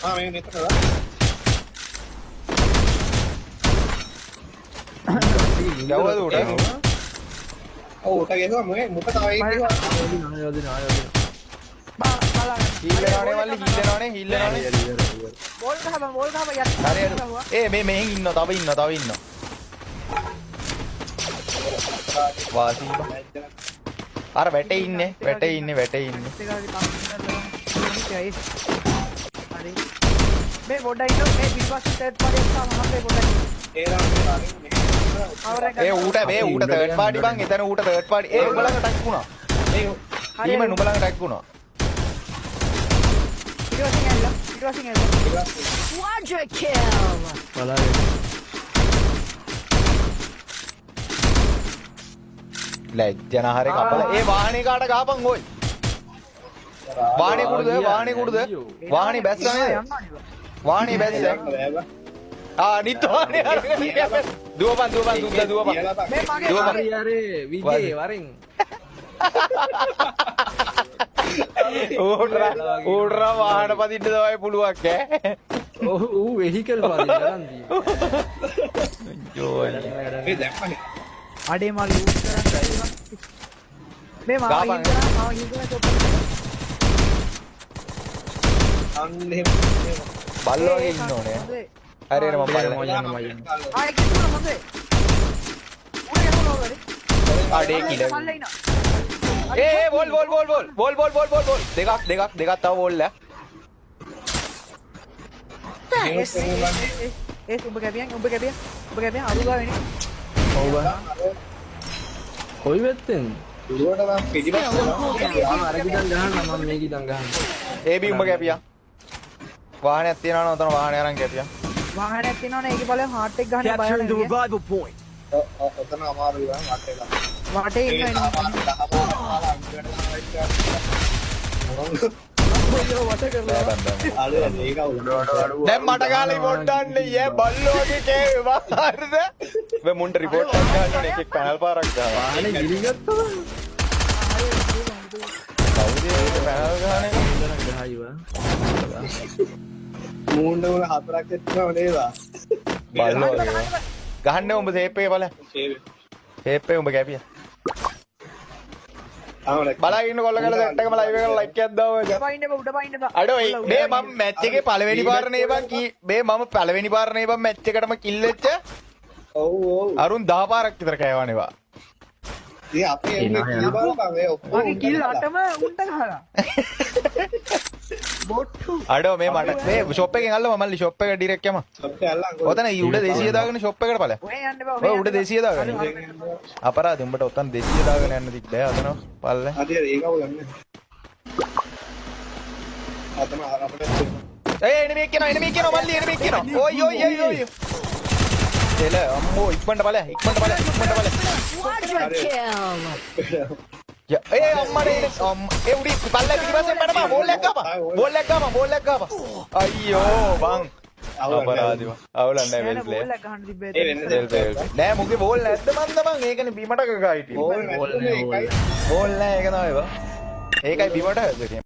මේ මෙතන යවද උඩ ඔව් උට ගේනවා මොකද තව ඒක හිල්ලනවනේ මල්ලි හිල්ලනවනේ බෝල් ගහපන් යට හරි ඒ මේ මෙහෙන් ඉන්නවා තව ඉන්නවා වාසී අර වැටේ ඉන්නේ හරි මේ බොඩයි නෝ මේ පිටපස්ස තර්ඩ් පාඩි එක මම මේ බොඩයි ඒ ඌට තර්ඩ් පාඩි බං එතන ඌට තර්ඩ් පාඩි ඒ උඹලඟ ටැක් වුණා ඒ ඊම නුඹලඟ ටැක් වුණා පිටවසින් ඇල්ල Quadra kill. බලන්න ලැජ්ජන හරේ කපලා ඒ වාහනේ කාට ගහපන් ඕයි වාහනේ කුඩුද වාහනේ බැස්ස නේද වාහනේ බැස්ස අනිත් වාහනේ දුවපන් මේ මගේ හරි අරේ විජේ වරින් ඌට්‍රා වාහන පදින්න තමයි පුළුවන් ඈ ඌ වෙහිකල් පදින්න ගන්න යෝ මේ දැක්කනේ අඩේ මල් යූස් කරන් මේ මාව හින්දා චොප් අන්නේ බල්ලෝ වගේ ඉන්න ඕනේ හරි එන මම බලන්න ආයෙ කිව්වොත් හොඳේ උඩ යනවා ඔය අඩේ කිල ඒ බෝල් දෙකක් තව බෝල් ඈ උඹ කැපියන් අරු ගාවෙනේ ඔව් කොයි වෙත්තෙන් දුරට නම් පිටිපස්ස මම අර ගිදන් ගහන්න මම මේ ගිදන් ගහන්න ඒ බි උඹ කැපියා වාහනයක් තියනවා නෝ උතන වාහනේ අරන් කැපියා වාහනයක් තියෙනවනේ ඒකේ බලයන් හાર્ට් එක ගහන්න බය නැහැ ඔතන අමාරුයි වань වටේ ගන්න වටේ ඉන්නවා දැන් මට ගාලා රිපෝට් දාන්න ඊයේ බල්ලෝ වගේ කෑවේ හරිද මේ මුන්ට රිපෝට් ගන්න ඕනේ එකෙක් පැනල් පාරක් දානවා වාහනේ ගිලිගත්තම කවුද ඒක පැනල් ගහන්නේ ගහයිවා මූණ්ඩ උන හතරක් එක්කම නේද බල්ලෝ වගේ ගහන්නේ උඹ සේප් එක බලන්න සේප් එක උඹ කැපියා බලාගෙන ඉන්න කොල්ල කරලා සෙට් එකම ලයිව් එකට ලයික් එකක් දාව උඩ පයින්න බා අඩෝ මේ මම මැච් එකේ පළවෙනි පාර නේ බං මේ මම පළවෙනි පාර නේ බං මැච් එකටම කිල් වෙච්ච ඔව් අරුන් 10 පාරක් විතර කෑවනේවා ඉතින් අපේ එන්නේ කිල් බලපන් ඒ ඔක්කොම මගේ කිල් අටම උන්ට ගහලා බොට්ටු අඩෝ මේ මට මේ ෂොප් එකෙන් අල්ලම මල්ලි ෂොප් එක ඩිරෙක්ට් යම සබ්ට අල්ලන් ඔතන උඩ 200 දාගෙන ෂොප් එකට ඵල ඔය යන්න බා ඔය උඩ 200 දාගෙන අපරාධ උඹට ඔතන 200 දාගෙන යන්න දික් බෑ අතන පල්ල අද ඒක ගන්න අතන අපිට ඒ එනිමි කියනවා මල්ලි එනිමි කියනවා ඔයි දෙල අම්මෝ ඉක්මනට ඵල Quadra kill. ඒ අම්මනේ ඒ උඩි පල්ල පිටිපස්සෙන් මඩම බෝල් එකක් ගාපන් අයියෝ බං අපරාධිව අවුලක් නැහැ වෙල්ස් ලේ බෝල් එක ගහන්න තිබ්බේ නෑ මුගේ බෝල් නැද්ද මන්ද මං ඒකනේ බිමට ගගා හිටියේ බෝල් නැහැ බෝල් නෑ ඒක තමයි බා ඒකයි බිමට හැදෙන්නේ